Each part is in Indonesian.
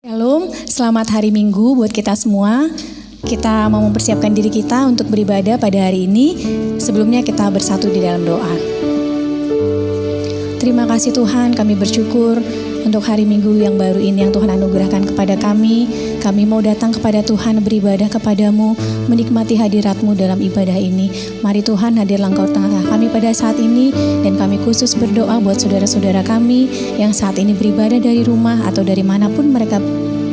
Shalom, selamat hari Minggu buat kita semua. Kita mau mempersiapkan diri kita untuk beribadah pada hari ini. Sebelumnya kita bersatu di dalam doa. Terima kasih Tuhan, kami bersyukur untuk hari Minggu yang baru ini yang Tuhan anugerahkan kepada kami. Kami mau datang kepada Tuhan, beribadah kepadamu, menikmati hadirat-Mu dalam ibadah ini. Mari Tuhan hadirlah Engkau tengah kami pada saat ini. Dan kami khusus berdoa buat saudara-saudara kami yang saat ini beribadah dari rumah atau dari manapun mereka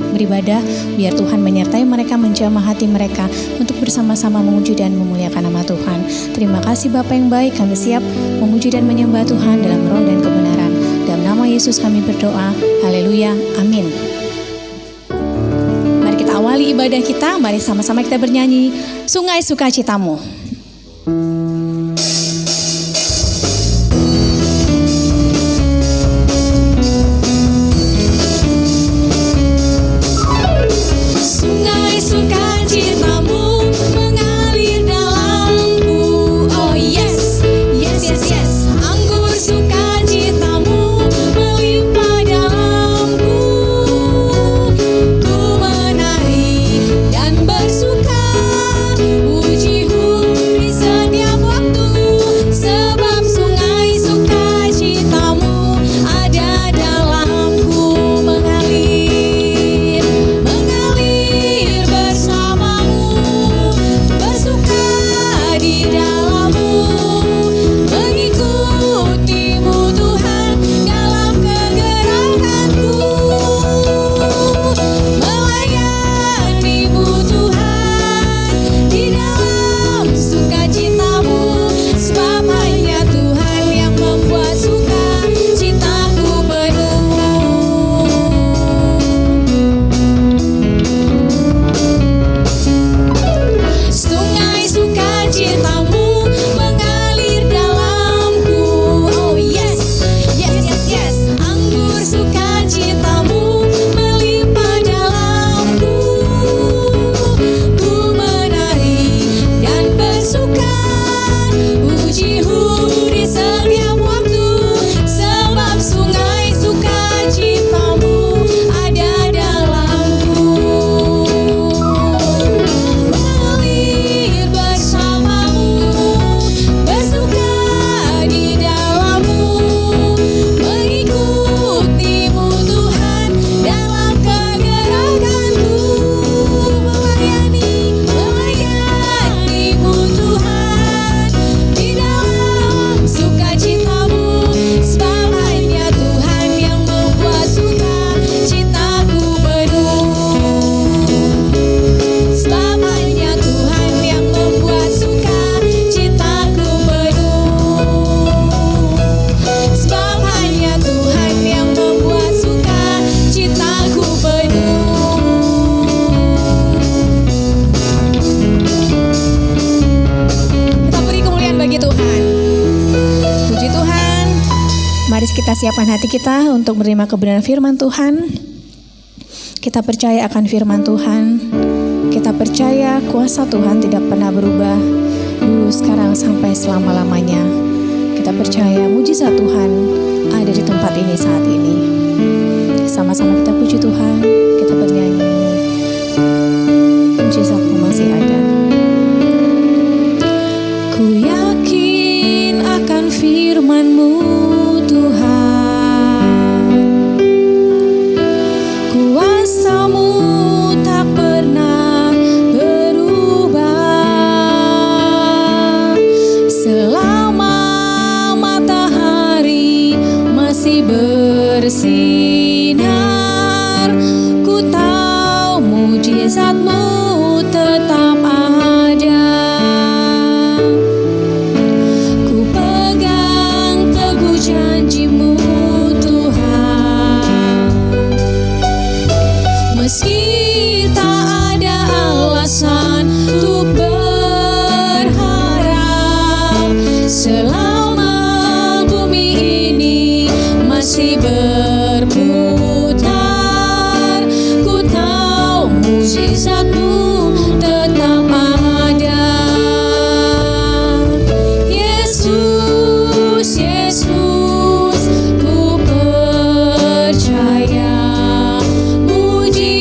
beribadah. Biar Tuhan menyertai mereka, menjamah hati mereka untuk bersama-sama memuji dan memuliakan nama Tuhan. Terima kasih Bapa yang baik, kami siap memuji dan menyembah Tuhan dalam roh dan kebenaran. Dalam nama Yesus kami berdoa, haleluya, amin. Mari kita awali ibadah kita, mari sama-sama kita bernyanyi Sungai Sukacitamu. Sungai sukacitamu mengalir dalamku. Oh yes, yes, yes, yes. Anggur sukacitamu melimpah dalamku. Ku menari dan bersuka, pujimu di setiap waktu. Sebab sungai sukacitamu ada dalamku, mengalir, mengalir bersamamu, bersuka di dalammu, mengikutimu Tuhan dalam kegerakanku, melayanimu Tuhan di dalam sukacitamu, sebab hanya Tuhan yang membuat sukacitaku penuh. Sungai sukacitamu mengalir dalamku. Oh yes, yes, yes, yes. Anggur sukacitamu melimpah dalamku. Ku menari dan bersuka, pujimu di setiap waktu. Sebab sungai sukacitamu ada dalamku. Mengalir bersamamu, bersuka di dalammu, mengikutimu Tuhan dalam kegerakanku, melayanimu Tuhan di dalam sukacitamu, sebab hanya Tuhan yang membuat sukacitaku penuh. Sebab hanya Tuhan yang membuat sukacitaku penuh. Sebab hanya Tuhan yang membuat sukacitaku penuh. Kita beri kemuliaan bagi Tuhan. Puji Tuhan. Mari kita siapkan hati kita untuk menerima kebenaran firman Tuhan. Kita percaya akan firman Tuhan. Kita percaya kuasa Tuhan tidak pernah berubah, dulu, sekarang, sampai selama-lamanya. Kita percaya mujizat Tuhan ada di tempat ini saat ini. Sama-sama kita puji Tuhan, kita bernyanyi. Mujizatmu masih ada. Ku yakin akan firman-Mu Tuhan, kuasa-Mu tak pernah berubah. Selama matahari masih bersinar, ku tahu mujizat-Mu tetap ada. Ku pegang teguh janji-Mu Tuhan, meski tak ada alasan untuk berharap. Selama bumi ini masih berputar, ku tahu mujizat-Mu tetap ada. Yesus, Yesus, ku percaya. Muji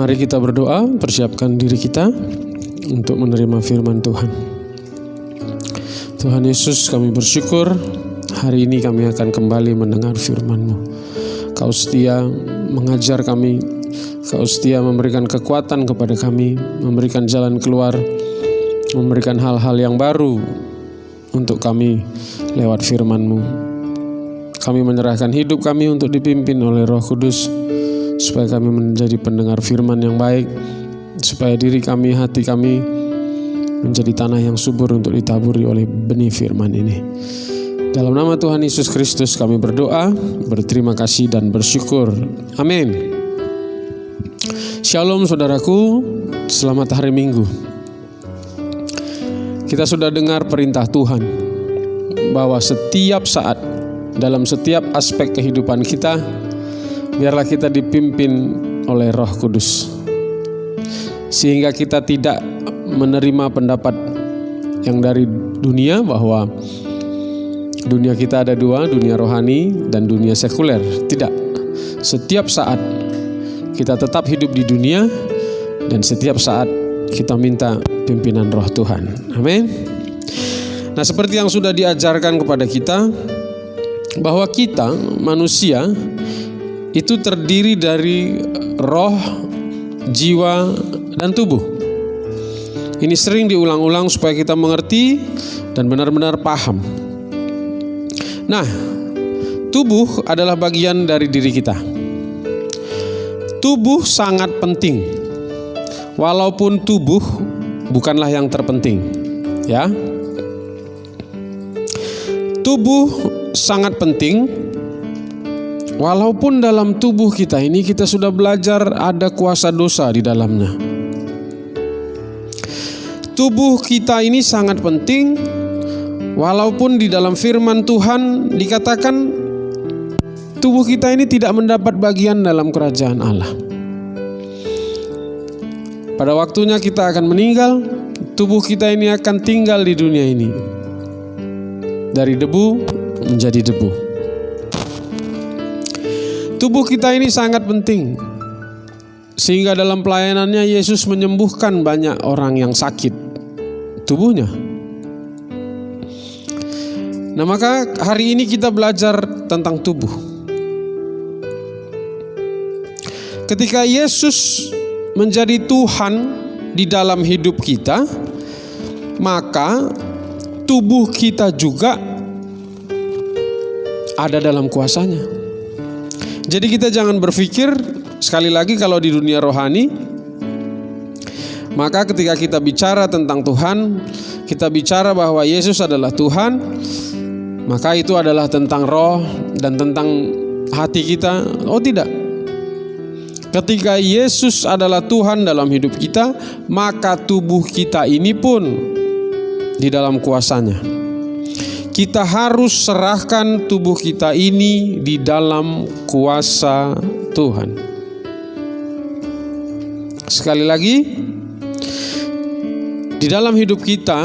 Mari kita berdoa, persiapkan diri kita untuk menerima firman Tuhan. Tuhan Yesus, kami bersyukur hari ini kami akan kembali mendengar firman-Mu. Kau setia mengajar kami, Kau setia memberikan kekuatan kepada kami, memberikan jalan keluar, memberikan hal-hal yang baru untuk kami lewat firman-Mu. Kami menyerahkan hidup kami untuk dipimpin oleh Roh Kudus, supaya kami menjadi pendengar firman yang baik, supaya diri kami, hati kami menjadi tanah yang subur untuk ditaburi oleh benih firman ini. Dalam nama Tuhan Yesus Kristus kami berdoa, berterima kasih dan bersyukur. Amin. Shalom saudaraku, selamat hari Minggu. Kita sudah dengar perintah Tuhan bahwa setiap saat, dalam setiap aspek kehidupan kita, biarlah kita dipimpin oleh Roh Kudus, sehingga kita tidak menerima pendapat yang dari dunia bahwa dunia kita ada dua, dunia rohani dan dunia sekuler. Tidak, setiap saat kita tetap hidup di dunia dan setiap saat kita minta pimpinan Roh Tuhan. Amin. Nah, seperti yang sudah diajarkan kepada kita bahwa kita manusia itu terdiri dari roh, jiwa, dan tubuh. Ini sering diulang-ulang supaya kita mengerti dan benar-benar paham. Nah, tubuh adalah bagian dari diri kita. Tubuh sangat penting, walaupun tubuh bukanlah yang terpenting. Ya, tubuh sangat penting. Walaupun dalam tubuh kita ini kita sudah belajar ada kuasa dosa di dalamnya. Tubuh kita ini sangat penting, walaupun di dalam firman Tuhan dikatakan tubuh kita ini tidak mendapat bagian dalam kerajaan Allah. Pada waktunya kita akan meninggal, tubuh kita ini akan tinggal di dunia ini. Dari debu menjadi debu. Tubuh kita ini sangat penting, sehingga dalam pelayanannya Yesus menyembuhkan banyak orang yang sakit tubuhnya. Nah, maka hari ini kita belajar tentang tubuh. Ketika Yesus menjadi Tuhan di dalam hidup kita, maka tubuh kita juga ada dalam kuasanya. Jadi kita jangan berpikir, sekali lagi, kalau di dunia rohani, maka ketika kita bicara tentang Tuhan, kita bicara bahwa Yesus adalah Tuhan, maka itu adalah tentang roh dan tentang hati kita. Oh tidak. Ketika Yesus adalah Tuhan dalam hidup kita, maka tubuh kita ini pun di dalam kuasanya. Kita harus serahkan tubuh kita ini di dalam kuasa Tuhan. Sekali lagi, di dalam hidup kita,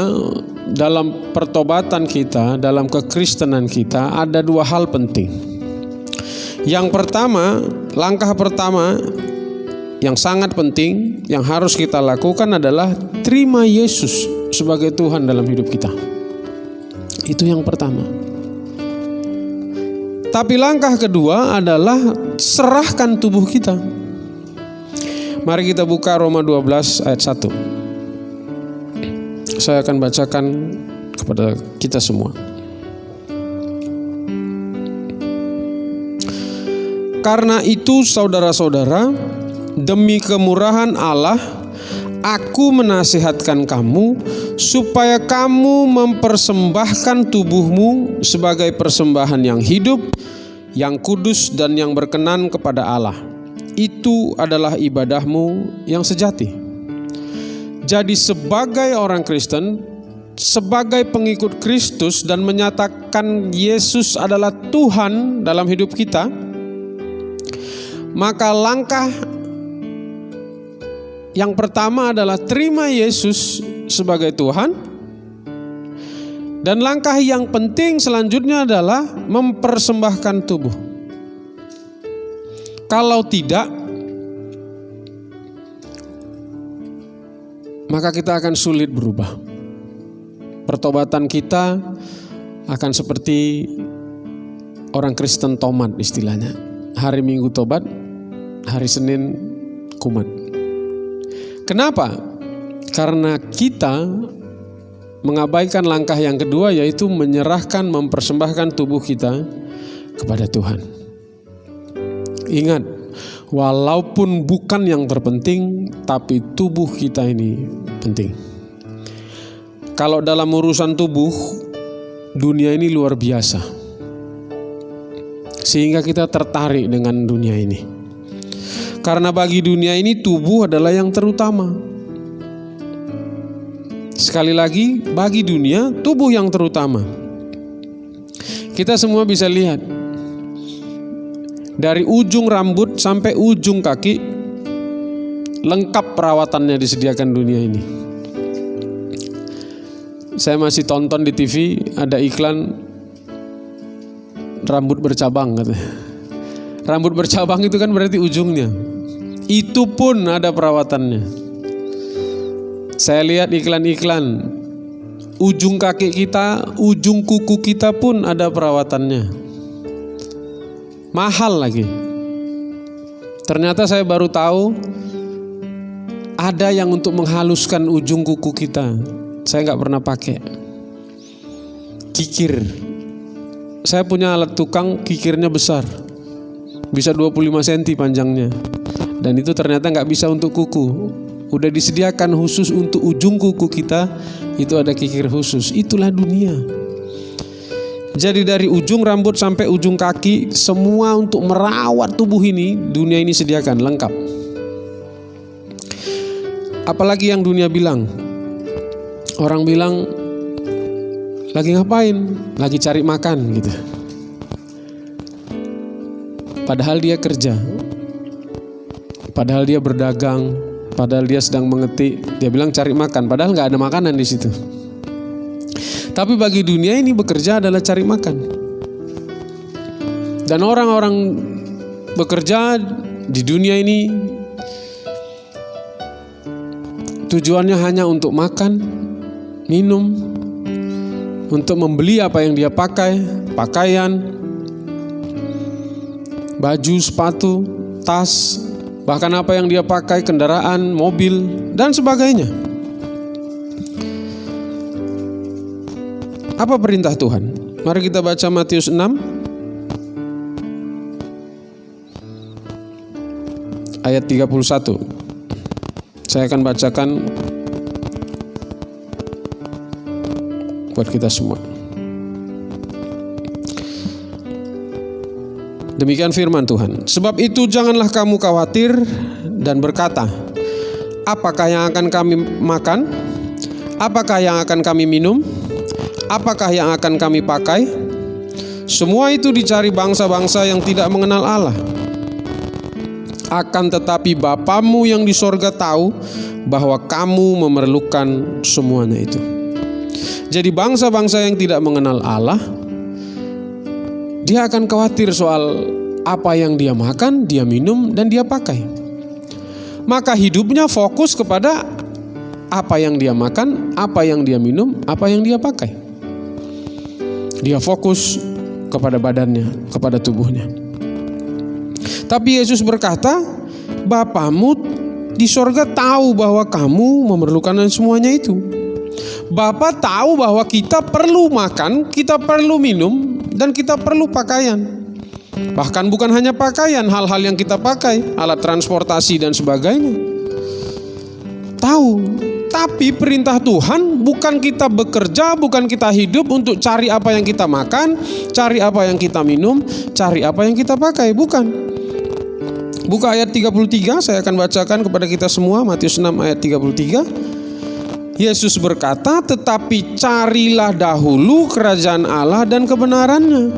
dalam pertobatan kita, dalam kekristenan kita, ada dua hal penting. Yang pertama, langkah pertama yang sangat penting yang harus kita lakukan adalah terima Yesus sebagai Tuhan dalam hidup kita. Itu yang pertama. Tapi langkah kedua adalah serahkan tubuh kita. Mari kita buka Roma 12 ayat 1. Saya akan bacakan kepada kita semua. Karena itu saudara-saudara, demi kemurahan Allah, aku menasihatkan kamu supaya kamu mempersembahkan tubuhmu sebagai persembahan yang hidup, yang kudus dan yang berkenan kepada Allah. Itu adalah ibadahmu yang sejati. Jadi sebagai orang Kristen, sebagai pengikut Kristus dan menyatakan Yesus adalah Tuhan dalam hidup kita, maka langkah yang pertama adalah terima Yesus sebagai Tuhan. Dan langkah yang penting selanjutnya adalah mempersembahkan tubuh. Kalau tidak, maka kita akan sulit berubah. Pertobatan kita akan seperti orang Kristen tomat istilahnya. Hari Minggu tobat, hari Senin kumat. Kenapa? Karena kita mengabaikan langkah yang kedua, yaitu menyerahkan, mempersembahkan tubuh kita kepada Tuhan. Ingat, walaupun bukan yang terpenting, tapi tubuh kita ini penting. Kalau dalam urusan tubuh, dunia ini luar biasa, sehingga kita tertarik dengan dunia ini. Karena bagi dunia ini tubuh adalah yang terutama. Sekali lagi, bagi dunia tubuh yang terutama. Kita semua bisa lihat, dari ujung rambut sampai ujung kaki, lengkap perawatannya disediakan dunia ini. Saya masih tonton di TV, ada iklan rambut bercabang katanya. Rambut bercabang itu kan berarti ujungnya. Itu pun ada perawatannya. Saya lihat iklan-iklan, ujung kaki kita, ujung kuku kita pun ada perawatannya. Mahal lagi. Ternyata saya baru tahu ada yang untuk menghaluskan ujung kuku kita. Saya nggak pernah pakai. Kikir. Saya punya alat tukang, kikirnya besar. Bisa 25 cm panjangnya. Dan itu ternyata nggak bisa untuk kuku. Udah disediakan khusus untuk ujung kuku kita, itu ada kikir khusus. Itulah dunia. Jadi dari ujung rambut sampai ujung kaki, semua untuk merawat tubuh ini, dunia ini sediakan lengkap. Apalagi yang dunia bilang, orang bilang lagi ngapain? Lagi cari makan gitu. Padahal dia kerja, padahal dia berdagang, padahal dia sedang mengetik. Dia bilang cari makan, padahal nggak ada makanan di situ. Tapi bagi dunia ini bekerja adalah cari makan. Dan orang-orang bekerja di dunia ini tujuannya hanya untuk makan, minum, untuk membeli apa yang dia pakai, pakaian, baju, sepatu, tas, bahkan apa yang dia pakai, kendaraan, mobil, dan sebagainya. Apa perintah Tuhan? Mari kita baca Matius 6 ayat 31. Saya akan bacakan buat kita semua. Demikian firman Tuhan. Sebab itu janganlah kamu khawatir dan berkata, apakah yang akan kami makan? Apakah yang akan kami minum? Apakah yang akan kami pakai? Semua itu dicari bangsa-bangsa yang tidak mengenal Allah. Akan tetapi Bapamu yang di sorga tahu bahwa kamu memerlukan semuanya itu. Jadi bangsa-bangsa yang tidak mengenal Allah, dia akan khawatir soal apa yang dia makan, dia minum, dan dia pakai. Maka hidupnya fokus kepada apa yang dia makan, apa yang dia minum, apa yang dia pakai. Dia fokus kepada badannya, kepada tubuhnya. Tapi Yesus berkata, Bapamu di sorga tahu bahwa kamu memerlukan semuanya itu. Bapa tahu bahwa kita perlu makan, kita perlu minum, dan kita perlu pakaian. Bahkan bukan hanya pakaian, hal-hal yang kita pakai, alat transportasi dan sebagainya. Tahu. Tapi perintah Tuhan bukan kita bekerja, bukan kita hidup untuk cari apa yang kita makan, cari apa yang kita minum, cari apa yang kita pakai, bukan. Buka ayat 33, saya akan bacakan kepada kita semua, Matius 6 ayat 33. Yesus berkata, tetapi carilah dahulu kerajaan Allah dan kebenarannya.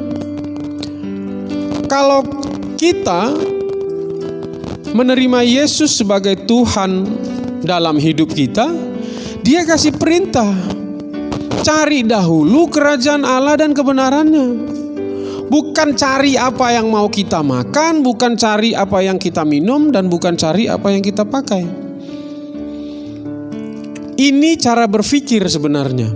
Kalau kita menerima Yesus sebagai Tuhan dalam hidup kita, Dia kasih perintah, cari dahulu kerajaan Allah dan kebenarannya. Bukan cari apa yang mau kita makan, bukan cari apa yang kita minum, dan bukan cari apa yang kita pakai. Ini cara berpikir sebenarnya.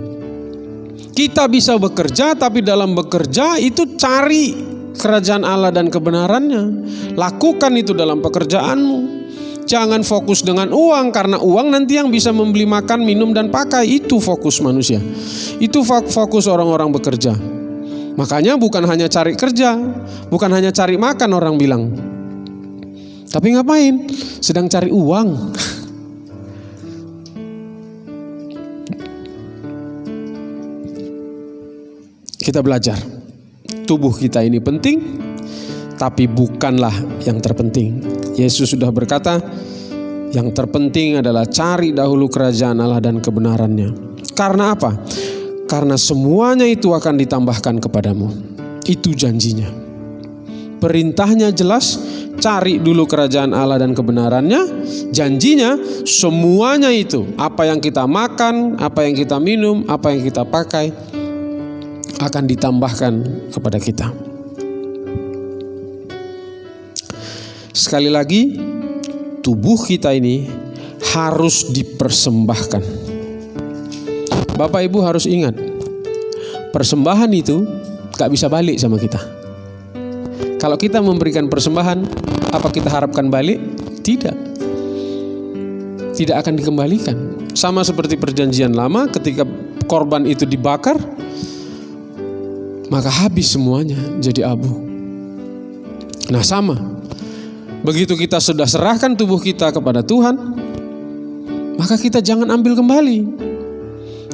Kita bisa bekerja, tapi dalam bekerja itu cari kerajaan Allah dan kebenarannya. Lakukan itu dalam pekerjaanmu. Jangan fokus dengan uang, karena uang nanti yang bisa membeli makan, minum, dan pakai. Itu fokus manusia. Itu fokus orang-orang bekerja. Makanya bukan hanya cari kerja, bukan hanya cari makan orang bilang. Tapi ngapain? Sedang cari uang. Kita belajar. Tubuh kita ini penting, tapi bukanlah yang terpenting. Yesus sudah berkata, yang terpenting adalah cari dahulu kerajaan Allah dan kebenarannya. Karena apa? Karena semuanya itu akan ditambahkan kepadamu. Itu janjinya. Perintahnya jelas, cari dulu kerajaan Allah dan kebenarannya. Janjinya semuanya itu, apa yang kita makan, apa yang kita minum, apa yang kita pakai, akan ditambahkan kepada kita. Sekali lagi, tubuh kita ini harus dipersembahkan. Bapak Ibu harus ingat, persembahan itu gak bisa balik sama kita. Kalau kita memberikan persembahan, apa kita harapkan balik? Tidak. Tidak akan dikembalikan. Sama seperti perjanjian lama, ketika korban itu dibakar, maka habis semuanya jadi abu. Nah sama. Begitu kita sudah serahkan tubuh kita kepada Tuhan, maka kita jangan ambil kembali.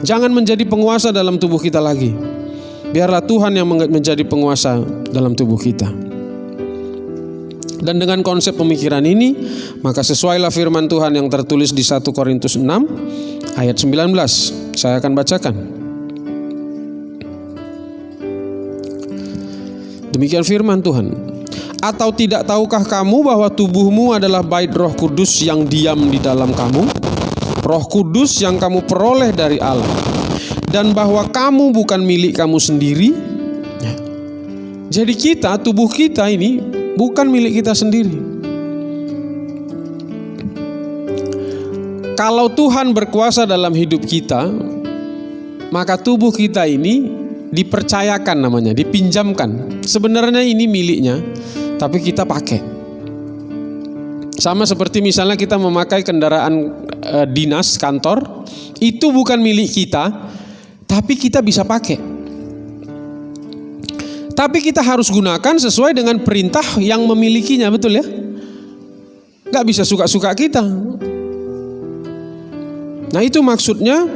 Jangan menjadi penguasa dalam tubuh kita lagi. Biarlah Tuhan yang menjadi penguasa dalam tubuh kita. Dan dengan konsep pemikiran ini, maka sesuailah firman Tuhan yang tertulis di 1 Korintus 6 ayat 19. Saya akan bacakan. Demikian firman Tuhan. Atau tidak tahukah kamu bahwa tubuhmu adalah bait Roh Kudus yang diam di dalam kamu? Roh Kudus yang kamu peroleh dari Allah. Dan bahwa kamu bukan milik kamu sendiri. Jadi kita, tubuh kita ini bukan milik kita sendiri. Kalau Tuhan berkuasa dalam hidup kita, maka tubuh kita ini dipercayakan namanya, dipinjamkan. Sebenarnya ini miliknya, tapi kita pakai. Sama seperti misalnya kita memakai kendaraan dinas kantor, itu bukan milik kita, tapi kita bisa pakai. Tapi kita harus gunakan sesuai dengan perintah yang memilikinya, betul ya? Gak bisa suka-suka kita. Nah itu maksudnya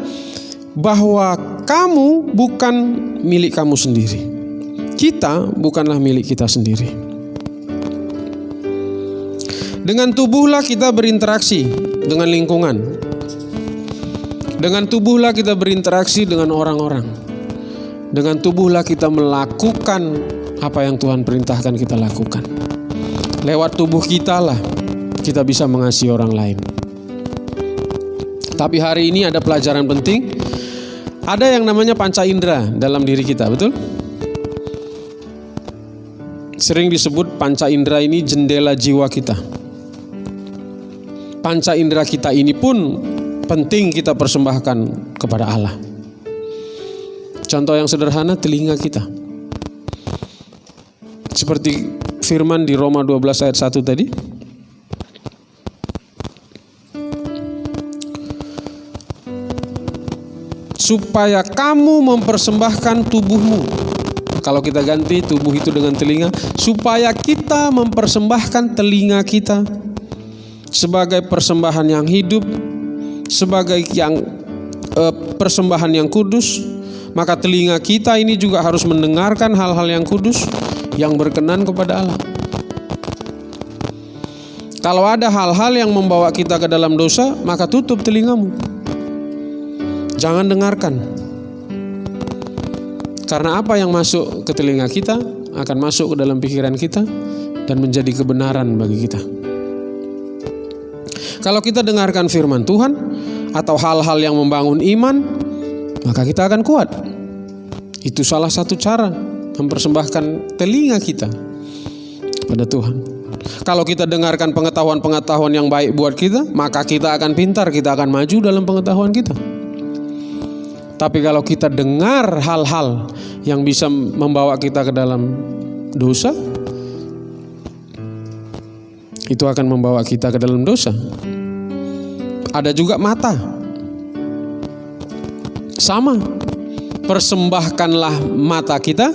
bahwa kamu bukan milik kamu sendiri. Kita bukanlah milik kita sendiri. Dengan tubuhlah kita berinteraksi dengan lingkungan. Dengan tubuhlah kita berinteraksi dengan orang-orang. Dengan tubuhlah kita melakukan apa yang Tuhan perintahkan kita lakukan. Lewat tubuh kita lah kita bisa mengasihi orang lain. Tapi hari ini ada pelajaran penting. Ada yang namanya panca indera dalam diri kita, betul? Sering disebut panca indera ini jendela jiwa kita. Panca indera kita ini pun penting kita persembahkan kepada Allah. Contoh yang sederhana, telinga kita. Seperti firman di Roma 12 ayat 1 tadi. Supaya kamu mempersembahkan tubuhmu. Kalau kita ganti tubuh itu dengan telinga, supaya kita mempersembahkan telinga kita sebagai persembahan yang hidup, sebagai persembahan yang kudus. Maka telinga kita ini juga harus mendengarkan hal-hal yang kudus, yang berkenan kepada Allah. Kalau ada hal-hal yang membawa kita ke dalam dosa, maka tutup telingamu. Jangan dengarkan. Karena apa yang masuk ke telinga kita akan masuk ke dalam pikiran kita dan menjadi kebenaran bagi kita. Kalau kita dengarkan firman Tuhan atau hal-hal yang membangun iman, maka kita akan kuat. Itu salah satu cara mempersembahkan telinga kita kepada Tuhan. Kalau kita dengarkan pengetahuan-pengetahuan yang baik buat kita, maka kita akan pintar, kita akan maju dalam pengetahuan kita. Tapi kalau kita dengar hal-hal yang bisa membawa kita ke dalam dosa, itu akan membawa kita ke dalam dosa. Ada juga mata. Sama. Persembahkanlah mata kita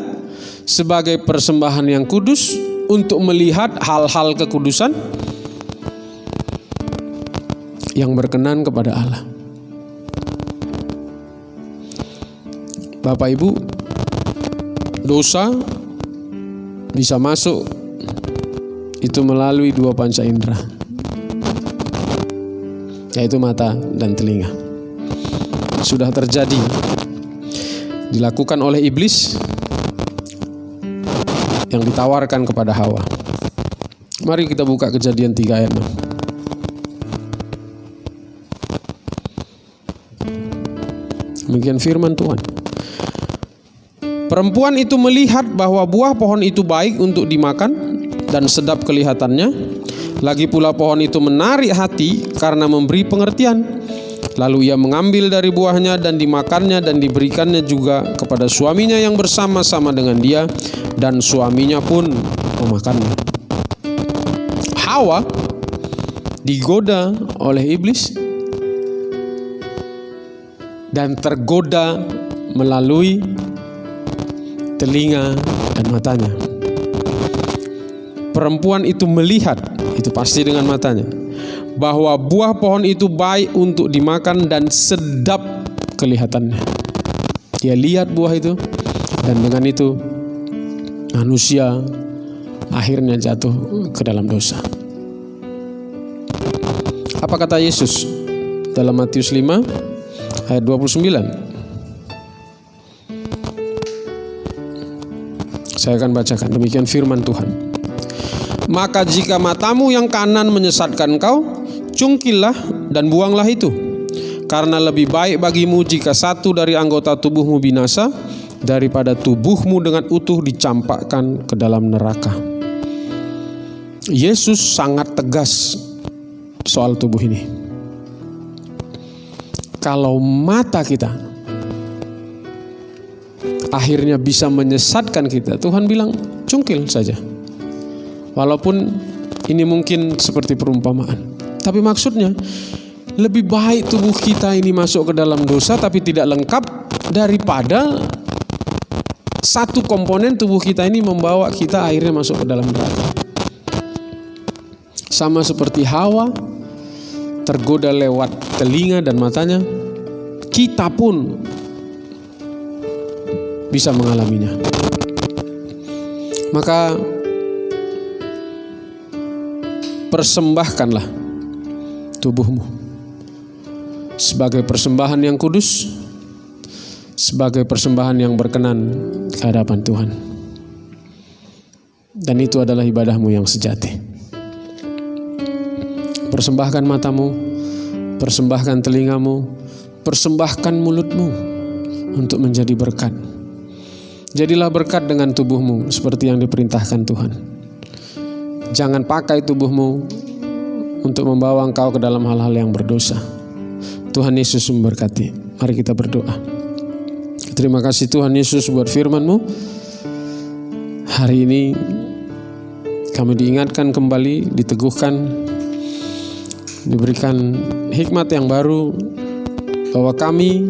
sebagai persembahan yang kudus untuk melihat hal-hal kekudusan yang berkenan kepada Allah. Bapak Ibu, dosa bisa masuk itu melalui dua panca indera, yaitu mata dan telinga. Sudah terjadi, dilakukan oleh iblis yang ditawarkan kepada Hawa. Mari kita buka Kejadian 3 ayat 6. Demikian firman Tuhan. Perempuan itu melihat bahwa buah pohon itu baik untuk dimakan dan sedap kelihatannya. Lagi pula pohon itu menarik hati karena memberi pengertian. Lalu ia mengambil dari buahnya dan dimakannya dan diberikannya juga kepada suaminya yang bersama-sama dengan dia, dan suaminya pun memakannya. Hawa digoda oleh iblis dan tergoda melalui telinga dan matanya. Perempuan itu melihat, itu pasti dengan matanya, bahwa buah pohon itu baik untuk dimakan dan sedap kelihatannya. Dia lihat buah itu, dan dengan itu manusia akhirnya jatuh ke dalam dosa. Apa kata Yesus dalam Matius 5 ayat 29? Saya akan bacakan, demikian firman Tuhan. Maka jika matamu yang kanan menyesatkan kau, cungkillah dan buanglah itu. Karena lebih baik bagimu jika satu dari anggota tubuhmu binasa daripada tubuhmu dengan utuh dicampakkan ke dalam neraka. Yesus sangat tegas soal tubuh ini. Kalau mata kita akhirnya bisa menyesatkan kita, Tuhan bilang cungkil saja. Walaupun ini mungkin seperti perumpamaan, tapi maksudnya lebih baik tubuh kita ini masuk ke dalam dosa tapi tidak lengkap daripada satu komponen tubuh kita ini membawa kita akhirnya masuk ke dalam neraka. Sama seperti Hawa tergoda lewat telinga dan matanya, kita pun bisa mengalaminya. Maka persembahkanlah tubuhmu sebagai persembahan yang kudus, sebagai persembahan yang berkenan ke hadapan Tuhan. Dan itu adalah ibadahmu yang sejati. Persembahkan matamu, persembahkan telingamu, persembahkan mulutmu untuk menjadi berkat. Jadilah berkat dengan tubuhmu seperti yang diperintahkan Tuhan. Jangan pakai tubuhmu untuk membawa engkau ke dalam hal-hal yang berdosa. Tuhan Yesus memberkati. Mari kita berdoa. Terima kasih Tuhan Yesus buat firman-Mu. Hari ini kami diingatkan kembali, diteguhkan, diberikan hikmat yang baru bahwa kami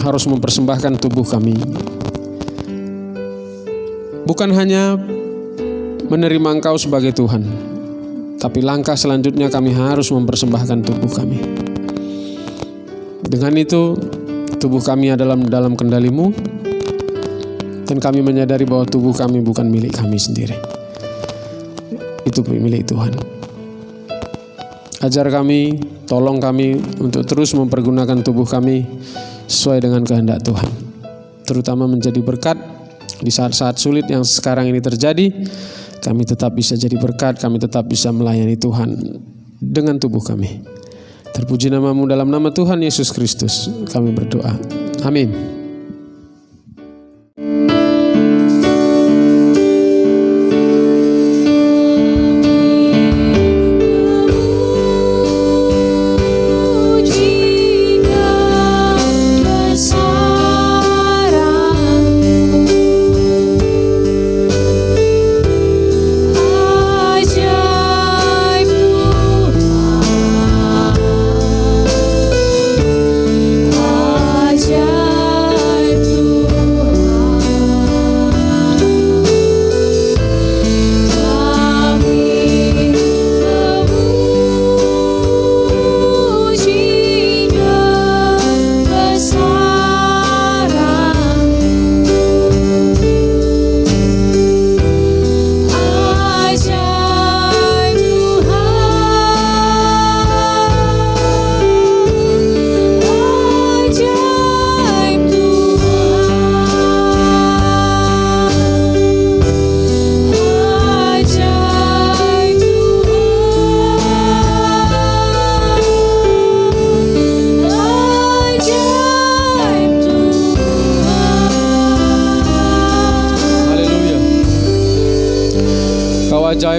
harus mempersembahkan tubuh kami. Bukan hanya menerima Engkau sebagai Tuhan, tapi langkah selanjutnya kami harus mempersembahkan tubuh kami. Dengan itu, tubuh kami adalah dalam kendali-Mu, dan kami menyadari bahwa tubuh kami bukan milik kami sendiri. Itu milik Tuhan. Ajar kami, tolong kami untuk terus mempergunakan tubuh kami sesuai dengan kehendak Tuhan. Terutama menjadi berkat di saat-saat sulit yang sekarang ini terjadi. Kami tetap bisa jadi berkat, kami tetap bisa melayani Tuhan dengan tubuh kami. Terpuji nama-Mu, dalam nama Tuhan Yesus Kristus kami berdoa. Amin.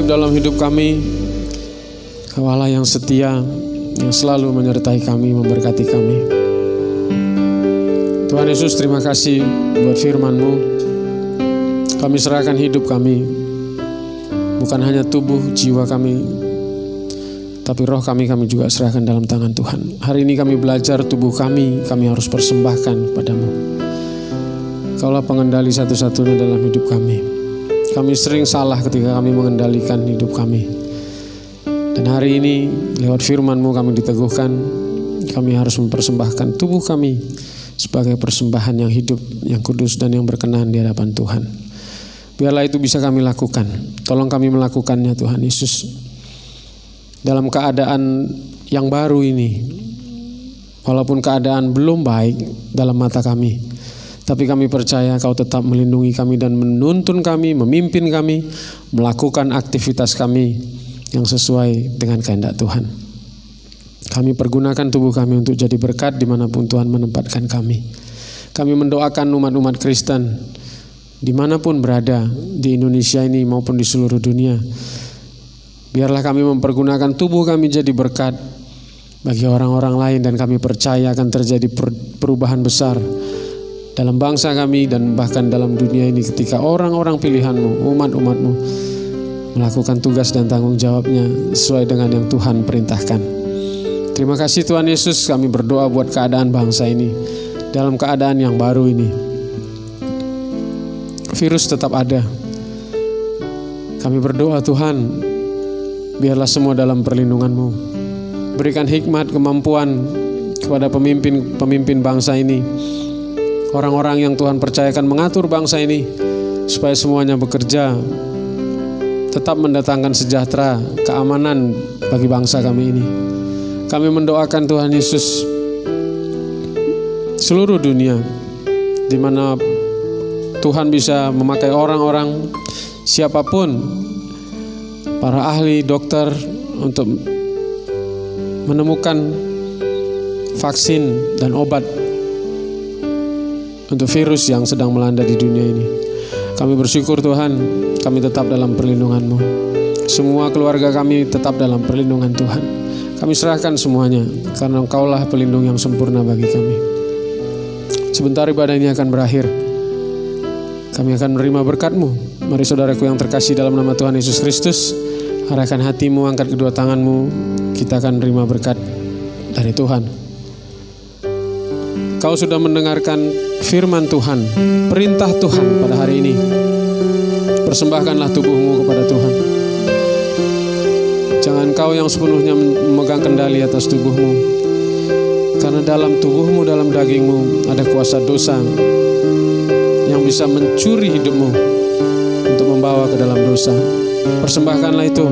dalam hidup kami. Kau Allah yang setia, yang selalu menyertai kami, memberkati kami. Tuhan Yesus, terima kasih buat firman-Mu. Kami serahkan hidup kami, bukan hanya tubuh, jiwa kami, tapi roh kami juga serahkan dalam tangan Tuhan. Hari ini kami belajar tubuh kami harus persembahkan padamu. Kaulah pengendali satu-satunya dalam hidup kami. Kami sering salah ketika kami mengendalikan hidup kami. Dan hari ini lewat firman-Mu kami diteguhkan, kami harus mempersembahkan tubuh kami sebagai persembahan yang hidup, yang kudus dan yang berkenan di hadapan Tuhan. Biarlah itu bisa kami lakukan. Tolong kami melakukannya Tuhan Yesus. Dalam keadaan yang baru ini, walaupun keadaan belum baik dalam mata kami, tapi kami percaya Kau tetap melindungi kami dan menuntun kami, memimpin kami, melakukan aktivitas kami yang sesuai dengan kehendak Tuhan. Kami pergunakan tubuh kami untuk jadi berkat dimanapun Tuhan menempatkan kami. Kami mendoakan umat-umat Kristen dimanapun berada di Indonesia ini maupun di seluruh dunia. Biarlah kami mempergunakan tubuh kami jadi berkat bagi orang-orang lain, dan kami percaya akan terjadi perubahan besar dalam bangsa kami dan bahkan dalam dunia ini ketika orang-orang pilihan-Mu, umat-umat-Mu melakukan tugas dan tanggung jawabnya sesuai dengan yang Tuhan perintahkan. Terima kasih Tuhan Yesus, kami berdoa buat keadaan bangsa ini dalam keadaan yang baru ini. Virus tetap ada. Kami berdoa Tuhan, biarlah semua dalam perlindungan-Mu. Berikan hikmat, kemampuan kepada pemimpin bangsa ini. Orang-orang yang Tuhan percayakan mengatur bangsa ini, supaya semuanya bekerja, tetap mendatangkan sejahtera, keamanan bagi bangsa kami ini. Kami mendoakan Tuhan Yesus, seluruh dunia, di mana Tuhan bisa memakai orang-orang, siapapun, para ahli, dokter, untuk menemukan vaksin dan obat untuk virus yang sedang melanda di dunia ini. Kami bersyukur Tuhan, kami tetap dalam perlindungan-Mu. Semua keluarga kami tetap dalam perlindungan Tuhan. Kami serahkan semuanya, karena Engkaulah pelindung yang sempurna bagi kami. Sebentar ibadah ini akan berakhir, kami akan menerima berkat-Mu. Mari saudaraku yang terkasih dalam nama Tuhan Yesus Kristus, arahkan hatimu, angkat kedua tanganmu, kita akan menerima berkat dari Tuhan. Kau sudah mendengarkan firman Tuhan, perintah Tuhan pada hari ini. Persembahkanlah tubuhmu kepada Tuhan. Jangan kau yang sepenuhnya memegang kendali atas tubuhmu, karena dalam tubuhmu, dalam dagingmu ada kuasa dosa yang bisa mencuri hidupmu untuk membawa ke dalam dosa. Persembahkanlah itu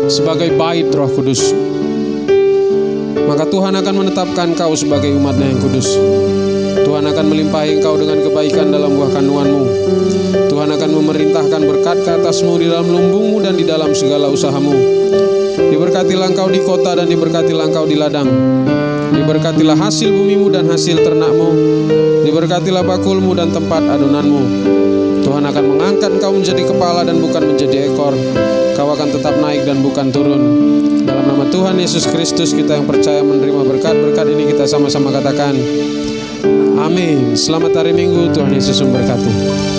sebagai bait Roh Kudus. Maka Tuhan akan menetapkan kau sebagai umat-Nya yang kudus. Tuhan akan melimpahi engkau dengan kebaikan dalam buah kandunganmu. Tuhan akan memerintahkan berkat ke atasmu di dalam lumbungmu dan di dalam segala usahamu. Diberkatilah engkau di kota dan diberkatilah engkau di ladang. Diberkatilah hasil bumimu dan hasil ternakmu. Diberkatilah bakulmu dan tempat adonanmu. Tuhan akan mengangkat engkau menjadi kepala dan bukan menjadi ekor. Kau akan tetap naik dan bukan turun. Dalam nama Tuhan Yesus Kristus kita yang percaya menerima berkat-berkat ini, kita sama-sama katakan amin. Selamat hari Minggu, Tuhan Yesus memberkati.